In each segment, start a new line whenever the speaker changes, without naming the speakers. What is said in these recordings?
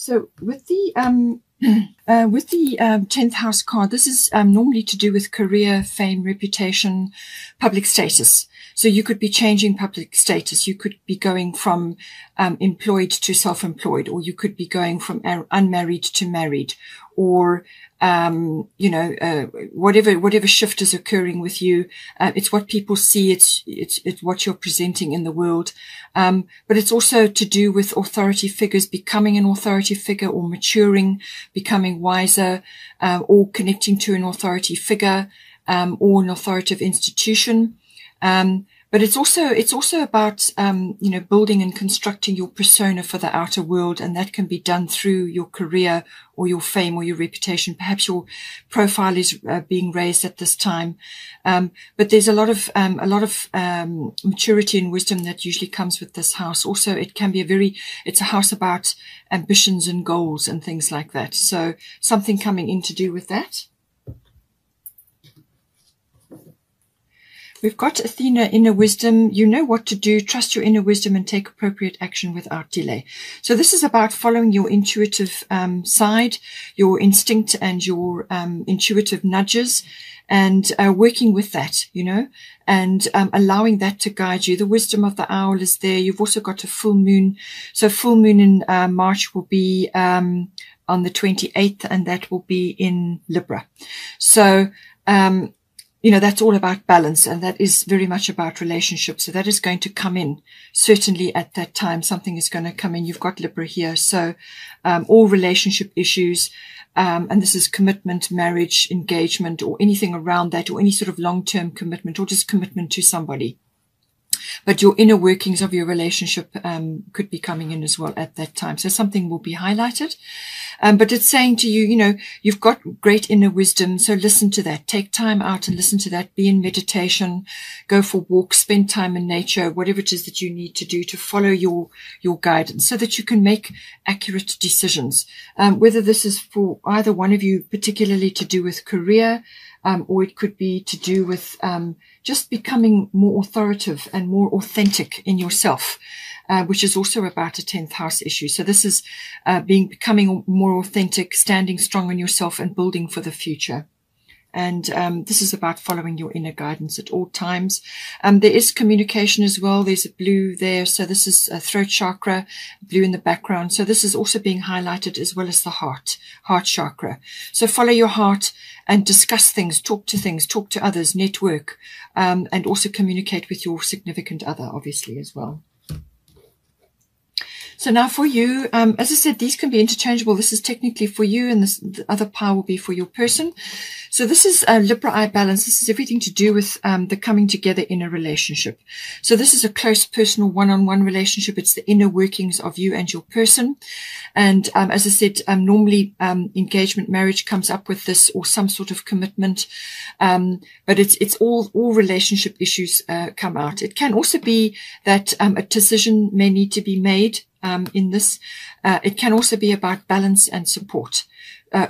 So with the 10th house card, this is normally to do with career, fame, reputation, public status. So you could be changing public status. You could be going from employed to self-employed, or you could be going from unmarried to married, or whatever shift is occurring with you. It's what people see. It's what you're presenting in the world. But it's also to do with authority figures, becoming an authority figure, or maturing, becoming wiser, or connecting to an authority figure, or an authoritative institution. But it's also about, building and constructing your persona for the outer world. And that can be done through your career or your fame or your reputation. Perhaps your profile is being raised at this time. But there's a lot of maturity and wisdom that usually comes with this house. Also, it can be it's a house about ambitions and goals and things like that. So something coming in to do with that. We've got Athena, inner wisdom. You know what to do. Trust your inner wisdom and take appropriate action without delay. So this is about following your intuitive side, your instinct and your intuitive nudges, and working with that, and allowing that to guide you. The wisdom of the owl is there. You've also got a full moon. So full moon in March will be on the 28th, and that will be in Libra. So that's all about balance, and that is very much about relationships. So that is going to come in certainly at that time. Something is going to come in. You've got Libra here. So all relationship issues, and this is commitment, marriage, engagement, or anything around that, or any sort of long-term commitment, or just commitment to somebody. But your inner workings of your relationship could be coming in as well at that time. So something will be highlighted. But it's saying to you, you've got great inner wisdom. So listen to that. Take time out and listen to that. Be in meditation. Go for walks. Spend time in nature. Whatever it is that you need to do to follow your guidance so that you can make accurate decisions. Whether this is for either one of you, particularly to do with career, or it could be to do with just becoming more authoritative and more authentic in yourself, which is also about a 10th house issue. So this is becoming more authentic, standing strong in yourself, and building for the future. And this is about following your inner guidance at all times. There is communication as well. There's a blue there. So this is a throat chakra, blue in the background. So this is also being highlighted, as well as the heart chakra. So follow your heart and discuss things, talk to others, network, and also communicate with your significant other, obviously, as well. So now for you, as I said, these can be interchangeable. This is technically for you, and the other pile will be for your person. So this is Libra eye balance. This is everything to do with the coming together in a relationship. So this is a close personal one-on-one relationship. It's the inner workings of you and your person. And as I said, normally engagement, marriage comes up with this, or some sort of commitment. But it's all relationship issues come out. It can also be that a decision may need to be made in this. It can also be about balance and support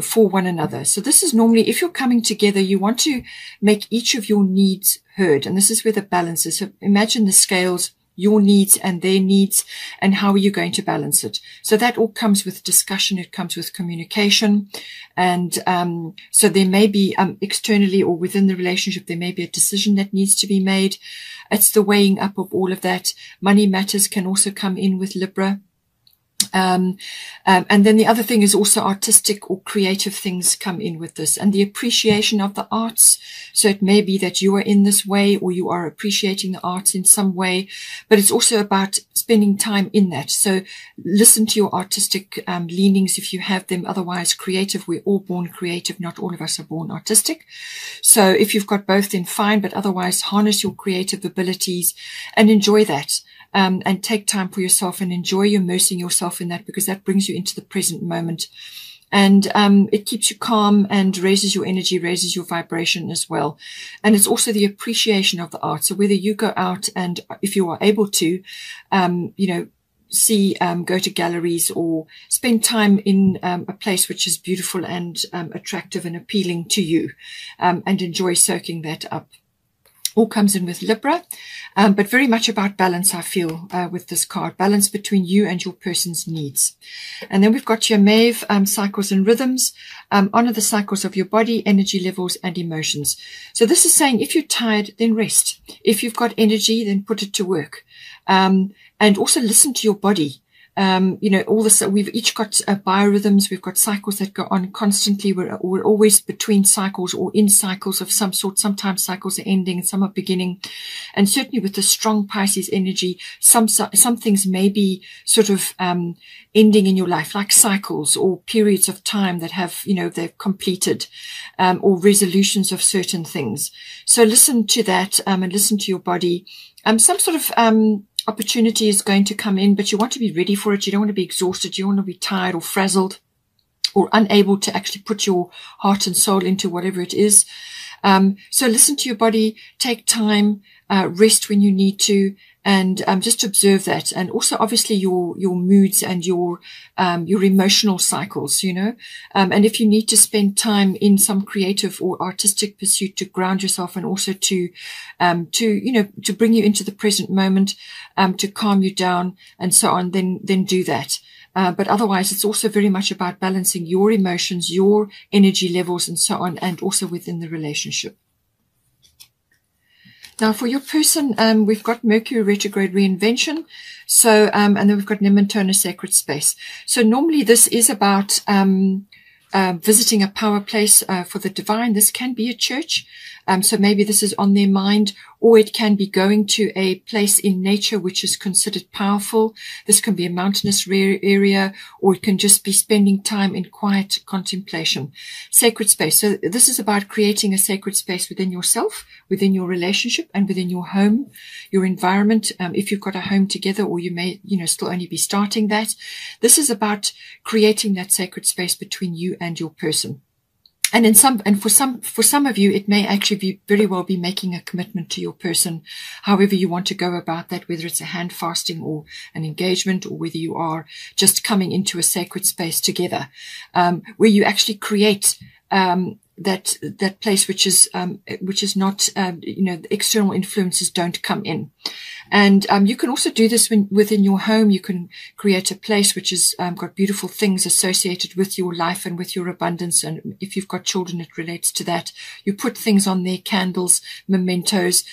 for one another. So this is normally, if you're coming together, you want to make each of your needs heard. And this is where the balance is. So imagine the scales, your needs and their needs, and how are you going to balance it? So that all comes with discussion. It comes with communication. And so there may be externally or within the relationship, there may be a decision that needs to be made. It's the weighing up of all of that. Money matters can also come in with Libra. And then the other thing is also artistic or creative things come in with this, and the appreciation of the arts. So it may be that you are in this way, or you are appreciating the arts in some way, but it's also about spending time in that. So listen to your artistic leanings if you have them. Otherwise, creative, we're all born creative. Not all of us are born artistic. So if you've got both, then fine, but otherwise harness your creative abilities and enjoy that. And take time for yourself and enjoy immersing yourself in that, because that brings you into the present moment. And it keeps you calm and raises your energy, raises your vibration as well. And it's also the appreciation of the art. So whether you go out and, if you are able to, see, go to galleries, or spend time in a place which is beautiful and attractive and appealing to you, and enjoy soaking that up. All comes in with Libra, but very much about balance, I feel, with this card. Balance between you and your person's needs. And then we've got your Maeve, cycles and rhythms. Honor the cycles of your body, energy levels, and emotions. So this is saying if you're tired, then rest. If you've got energy, then put it to work. And also listen to your body. All this, we've each got biorhythms. We've got cycles that go on constantly. We're always between cycles or in cycles of some sort. Sometimes cycles are ending, some are beginning. And certainly with the strong Pisces energy, some things may be sort of, ending in your life, like cycles or periods of time that have, they've completed, or resolutions of certain things. So listen to that, and listen to your body. Some sort of, opportunity is going to come in, but you want to be ready for it. You don't want to be exhausted. You don't want to be tired or frazzled or unable to actually put your heart and soul into whatever it is. So listen to your body, take time, rest when you need to, and just observe that. And also obviously your moods and your emotional cycles, and if you need to spend time in some creative or artistic pursuit to ground yourself and also to bring you into the present moment, to calm you down and so on, then do that. But otherwise, it's also very much about balancing your emotions, your energy levels and so on, and also within the relationship. Now, for your person, we've got Mercury retrograde reinvention. So, and then we've got Nementona sacred space. So normally this is about visiting a power place for the divine. This can be a church. So maybe this is on their mind, or it can be going to a place in nature which is considered powerful. This can be a mountainous area, or it can just be spending time in quiet contemplation. Sacred space. So this is about creating a sacred space within yourself, within your relationship, and within your home, your environment. If you've got a home together, or you may, still only be starting that. This is about creating that sacred space between you and your person. And for some of you, it may actually very well be making a commitment to your person, however you want to go about that, whether it's a hand fasting or an engagement, or whether you are just coming into a sacred space together, where you actually create, that place which is not, the external influences don't come in. And you can also do this within your home. You can create a place which has got beautiful things associated with your life and with your abundance. And if you've got children, it relates to that. You put things on there, candles, mementos,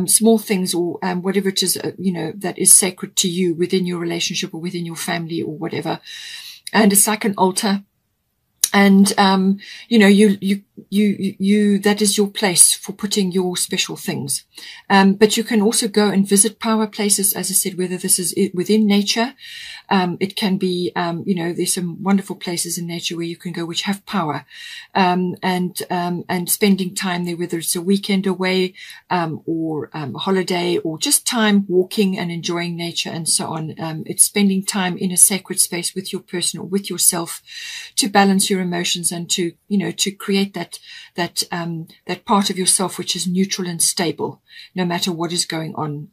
small things, or whatever it is, that is sacred to you within your relationship or within your family or whatever. And it's like an altar. And, that is your place for putting your special things. But you can also go and visit power places, as I said, whether this is within nature. It can be, there's some wonderful places in nature where you can go, which have power, and spending time there, whether it's a weekend away, or a holiday, or just time walking and enjoying nature and so on. It's spending time in a sacred space with your person or with yourself to balance your emotions and to create that part of yourself which is neutral and stable no matter what is going on.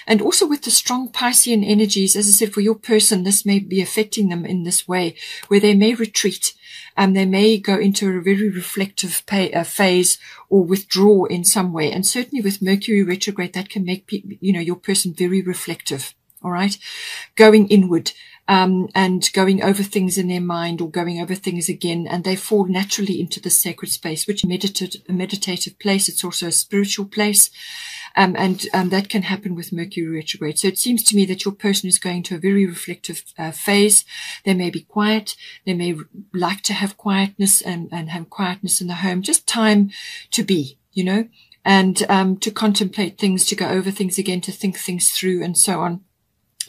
And also with the strong Piscean energies, as I said, for your person, this may be affecting them in this way, where they may retreat, they may go into a very reflective phase or withdraw in some way. And certainly with Mercury retrograde, that can make your person very reflective. All right, going inward. And going over things in their mind, or going over things again, and they fall naturally into the sacred space, which is a meditative place. It's also a spiritual place, and that can happen with Mercury retrograde. So it seems to me that your person is going to a very reflective phase. They may be quiet. They may like to have quietness and have quietness in the home, just time to be, and to contemplate things, to go over things again, to think things through, and so on.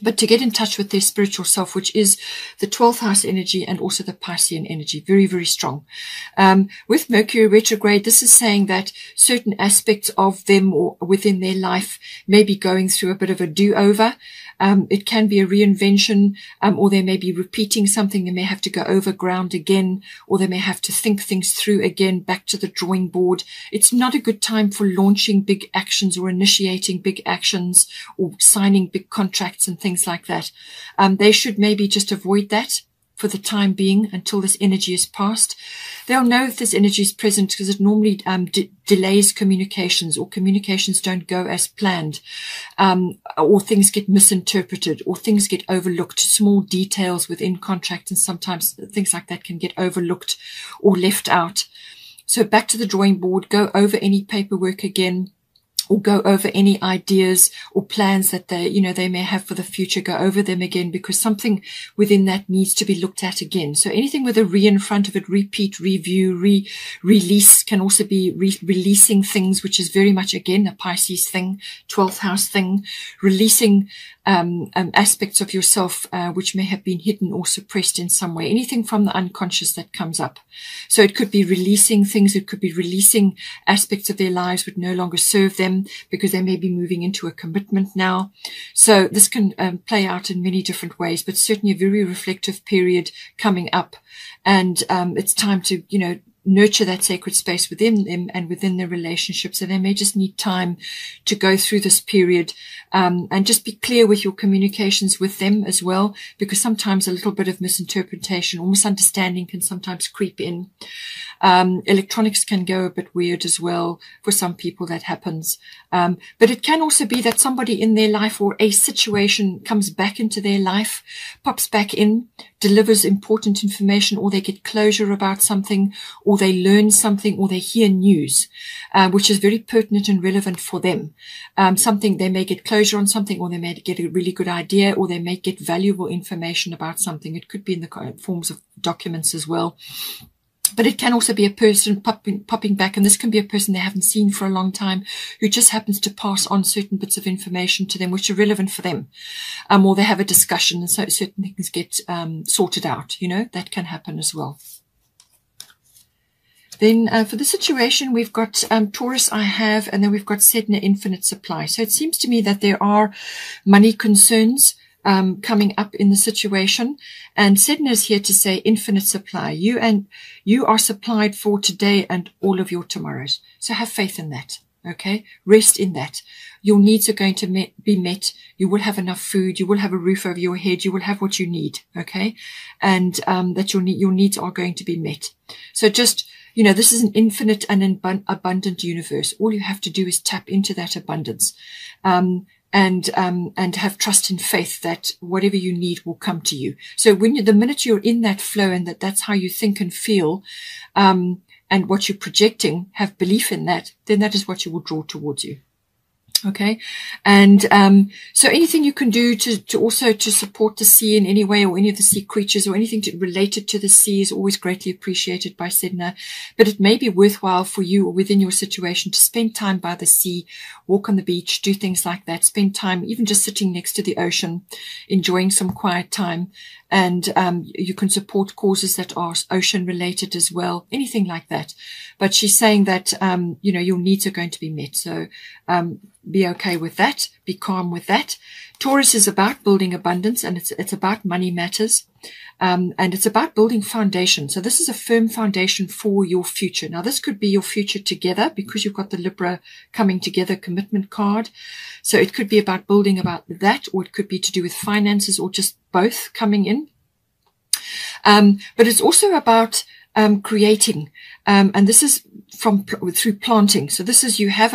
But to get in touch with their spiritual self, which is the 12th house energy and also the Piscean energy, very, very strong. With Mercury retrograde, this is saying that certain aspects of them or within their life may be going through a bit of a do-over. It can be a reinvention, or they may be repeating something. They may have to go over ground again, or they may have to think things through again, back to the drawing board. It's not a good time for launching big actions or initiating big actions or signing big contracts and things like that. They should maybe just avoid that. for the time being until this energy is past. They'll know if this energy is present because it normally delays communications, or communications don't go as planned, or things get misinterpreted, or things get overlooked. Small details within contracts, and sometimes things like that can get overlooked or left out. So back to the drawing board, go over any paperwork again, or go over any ideas or plans that they may have for the future. Go over them again, because something within that needs to be looked at again. So anything with a re in front of it, repeat, review, release, can also be releasing things, which is very much, again, a Pisces thing, 12th house thing, releasing aspects of yourself which may have been hidden or suppressed in some way. Anything from the unconscious that comes up. So it could be releasing things. It could be releasing aspects of their lives which no longer serve them, because they may be moving into a commitment now. So this can play out in many different ways, but certainly a very reflective period coming up. And it's time to, nurture that sacred space within them and within their relationships. So they may just need time to go through this period, and just be clear with your communications with them as well, because sometimes a little bit of misinterpretation or misunderstanding can sometimes creep in. Electronics can go a bit weird as well. For some people that happens. But it can also be that somebody in their life or a situation comes back into their life, pops back in, delivers important information, or they get closure about something, or they learn something, or they hear news, which is very pertinent and relevant for them. Something, they may get closure on something, or they may get a really good idea, or they may get valuable information about something. It could be in the forms of documents as well. But it can also be a person popping back, and this can be a person they haven't seen for a long time, who just happens to pass on certain bits of information to them which are relevant for them, or they have a discussion, and so certain things get sorted out. That can happen as well. Then for the situation, we've got Taurus, and then we've got Sedna, infinite supply. So it seems to me that there are money concerns coming up in the situation, and Sedna is here to say infinite supply. You are supplied for today and all of your tomorrows. So have faith in that. Okay, rest in that. Your needs are going to be met. You will have enough food. You will have a roof over your head. You will have what you need. Okay, and that your needs are going to be met. So just, this is an infinite and abundant universe. All you have to do is tap into that abundance. And have trust and faith that whatever you need will come to you. So the minute you're in that flow, and that's how you think and feel, and what you're projecting, have belief in that, then that is what you will draw towards you. Okay. And, so anything you can do to also to support the sea in any way, or any of the sea creatures, or anything related to the sea, is always greatly appreciated by Sedna. But it may be worthwhile for you, or within your situation, to spend time by the sea, walk on the beach, do things like that, spend time even just sitting next to the ocean, enjoying some quiet time. And you can support causes that are ocean related as well, anything like that. But she's saying that, your needs are going to be met. So be okay with that. Be calm with that. Taurus is about building abundance, and it's about money matters. And it's about building foundation. So this is a firm foundation for your future. Now, this could be your future together, because you've got the Libra coming together commitment card. So it could be about building about that, or it could be to do with finances, or just both coming in. But it's also about creating, and this is through planting. So this is, you have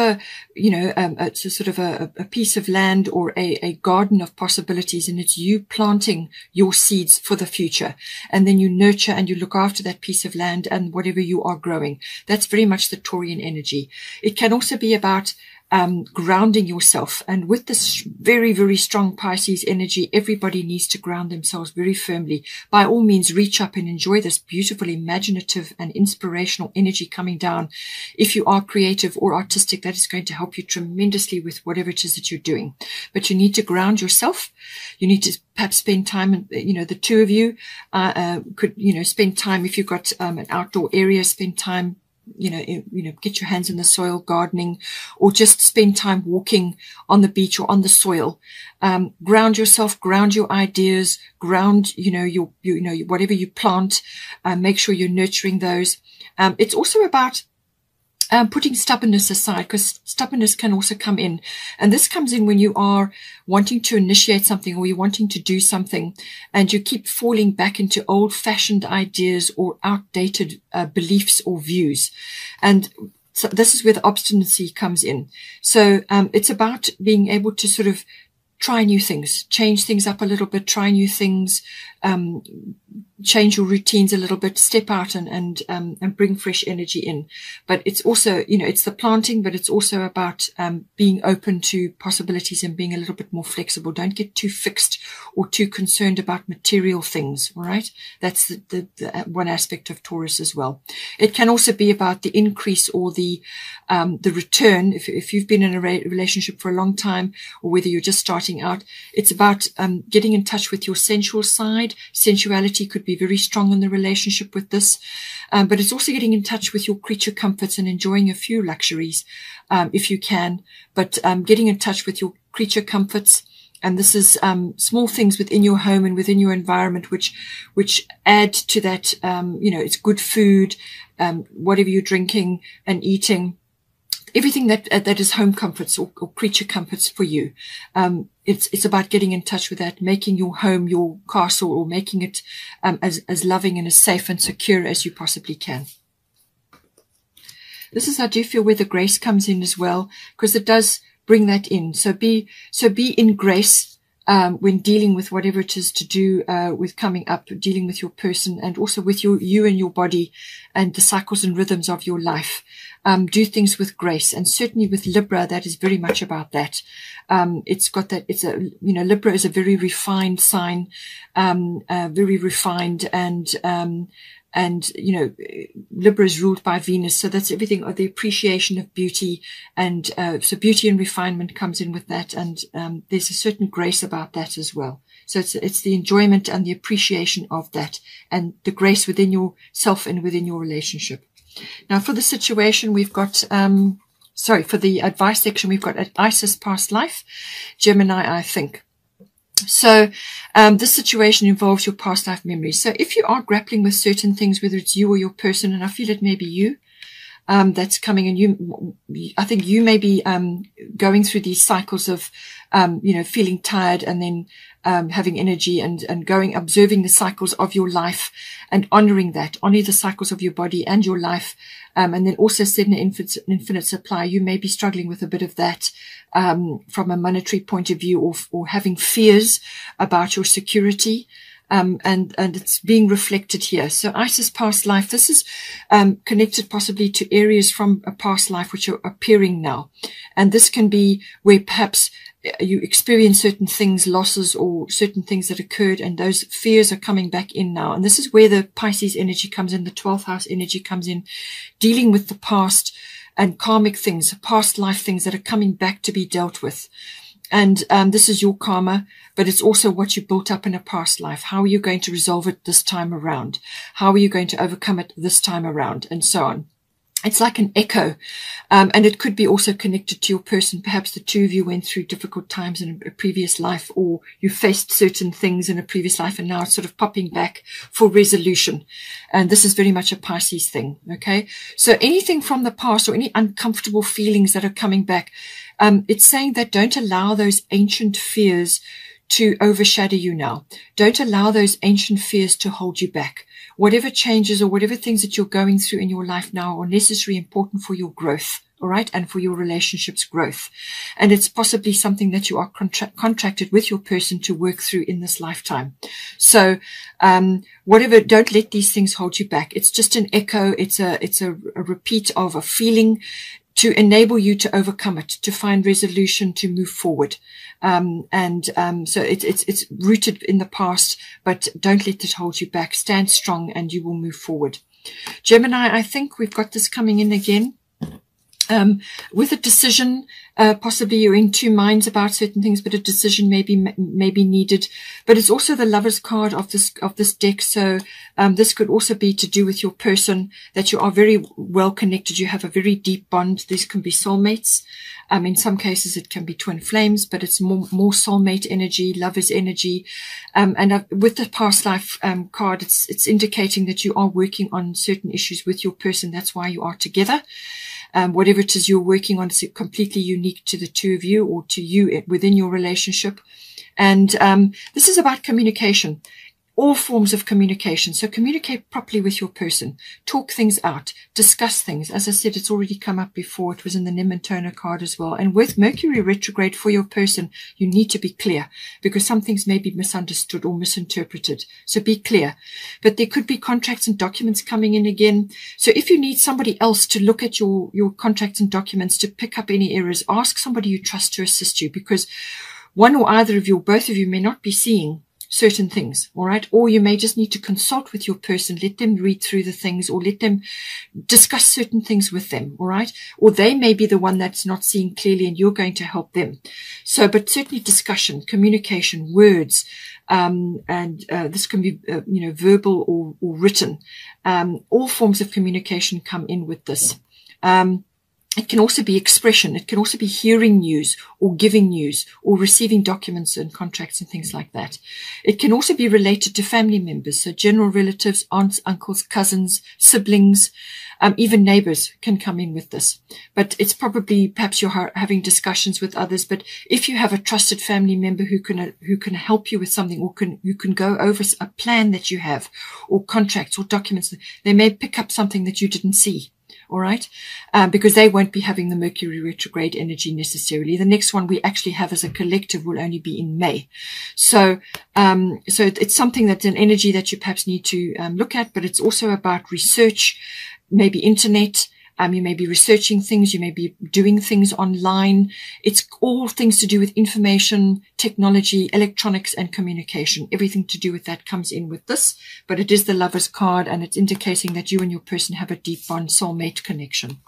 it's a sort of a piece of land, or a garden of possibilities, and it's you planting your seeds for the future. And then you nurture and you look after that piece of land and whatever you are growing. That's very much the Taurian energy. It can also be about grounding yourself. And with this very, very strong Pisces energy, everybody needs to ground themselves very firmly. By all means, reach up and enjoy this beautiful, imaginative and inspirational energy coming down. If you are creative or artistic, that is going to help you tremendously with whatever it is that you're doing. But you need to ground yourself. You need to perhaps spend time, and the two of you could spend time, if you've got an outdoor area, spend time, get your hands in the soil, gardening, or just spend time walking on the beach or on the soil. Ground yourself, ground your ideas, ground, your whatever you plant. Make sure you're nurturing those. It's also about putting stubbornness aside, because stubbornness can also come in. And this comes in when you are wanting to initiate something, or you're wanting to do something, and you keep falling back into old-fashioned ideas or outdated beliefs or views. And so this is where the obstinacy comes in. So it's about being able to sort of try new things, change things up a little bit, try new things, change your routines a little bit, step out and bring fresh energy in. But it's also, you know, it's the planting, but it's also about being open to possibilities and being a little bit more flexible. Don't get too fixed or too concerned about material things. All right. That's the one aspect of Taurus as well. It can also be about the increase or the return. If you've been in a relationship for a long time, or whether you're just starting out, it's about getting in touch with your sensual side. Sensuality could be very strong in the relationship with this, but it's also getting in touch with your creature comforts and enjoying a few luxuries if you can, but getting in touch with your creature comforts. And this is small things within your home and within your environment which add to that. You know, it's good food, whatever you're drinking and eating, everything that is home comforts or creature comforts for you. It's about getting in touch with that, making your home your castle, or making it as loving and as safe and secure as you possibly can. This is, I do feel, where the grace comes in as well, because it does bring that in. So be in grace when dealing with whatever it is to do with coming up, dealing with your person, and also with you and your body and the cycles and rhythms of your life. Do things with grace, and certainly with Libra, that is very much about that. It's got that. It's a, you know, Libra is a very refined sign, very refined, and you know, Libra is ruled by Venus, so that's everything of the appreciation of beauty, and so beauty and refinement comes in with that, and there's a certain grace about that as well. So it's the enjoyment and the appreciation of that, and the grace within yourself and within your relationship. Now, for the situation, we've got, for the advice section, we've got Isis past life, Gemini, I think. So this situation involves your past life memories. So if you are grappling with certain things, whether it's you or your person, and I feel it may be you, that's coming, and I think you may be going through these cycles of, you know, feeling tired and then having energy and observing the cycles of your life and honoring that, honor the cycles of your body and your life, and then also set an infinite supply. You may be struggling with a bit of that from a monetary point of view, or having fears about your security. And it's being reflected here. So Isis past life, this is connected possibly to areas from a past life which are appearing now. And this can be where perhaps you experience certain things, losses, or certain things that occurred, and those fears are coming back in now. And this is where the Pisces energy comes in, the 12th house energy comes in, dealing with the past and karmic things, past life things that are coming back to be dealt with. And this is your karma, but it's also what you built up in a past life. How are you going to resolve it this time around? How are you going to overcome it this time around? And so on. It's like an echo, and it could be also connected to your person. Perhaps the two of you went through difficult times in a previous life, or you faced certain things in a previous life, and now it's sort of popping back for resolution. And this is very much a Pisces thing, okay? So anything from the past or any uncomfortable feelings that are coming back, it's saying that don't allow those ancient fears to overshadow you now. Don't allow those ancient fears to hold you back. Whatever changes or whatever things that you're going through in your life now are necessary, important for your growth, all right, and for your relationship's growth. And it's possibly something that you are contracted with your person to work through in this lifetime. So whatever, don't let these things hold you back. It's just an echo. It's a repeat of a feeling to enable you to overcome it, to find resolution, to move forward. So it's rooted in the past, but don't let it hold you back. Stand strong and you will move forward. Gemini, I think we've got this coming in again. With a decision, possibly you're in two minds about certain things, but a decision may be needed. But it's also the Lover's card of this deck. So this could also be to do with your person, that you are very well connected. You have a very deep bond. These can be soulmates. In some cases it can be twin flames, but it's more soulmate energy, lover's energy. With the past life card, it's indicating that you are working on certain issues with your person. That's why you are together. Whatever it is you're working on is completely unique to the two of you or to you within your relationship. And this is about communication. All forms of communication. So communicate properly with your person. Talk things out. Discuss things. As I said, it's already come up before. It was in the Nim and Toner card as well. And with Mercury retrograde for your person, you need to be clear because some things may be misunderstood or misinterpreted. So be clear. But there could be contracts and documents coming in again. So if you need somebody else to look at your contracts and documents to pick up any errors, ask somebody you trust to assist you because one or either of you or both of you may not be seeing certain things, all right? Or you may just need to consult with your person, let them read through the things or let them discuss certain things with them, all right? Or they may be the one that's not seeing clearly and you're going to help them. So, but certainly discussion, communication, words, and this can be, verbal or written. All forms of communication come in with this. It can also be expression. It can also be hearing news or giving news or receiving documents and contracts and things like that. It can also be related to family members. So general relatives, aunts, uncles, cousins, siblings, even neighbors can come in with this. But it's probably perhaps you're having discussions with others. But if you have a trusted family member who can help you with something or you can go over a plan that you have or contracts or documents, they may pick up something that you didn't see. All right. Because they won't be having the Mercury retrograde energy necessarily. The next one we actually have as a collective will only be in May. So it's something that's an energy that you perhaps need to look at, but it's also about research, maybe internet. You may be researching things. You may be doing things online. It's all things to do with information, technology, electronics, and communication. Everything to do with that comes in with this. But it is the Lover's card, and it's indicating that you and your person have a deep bond, soulmate connection.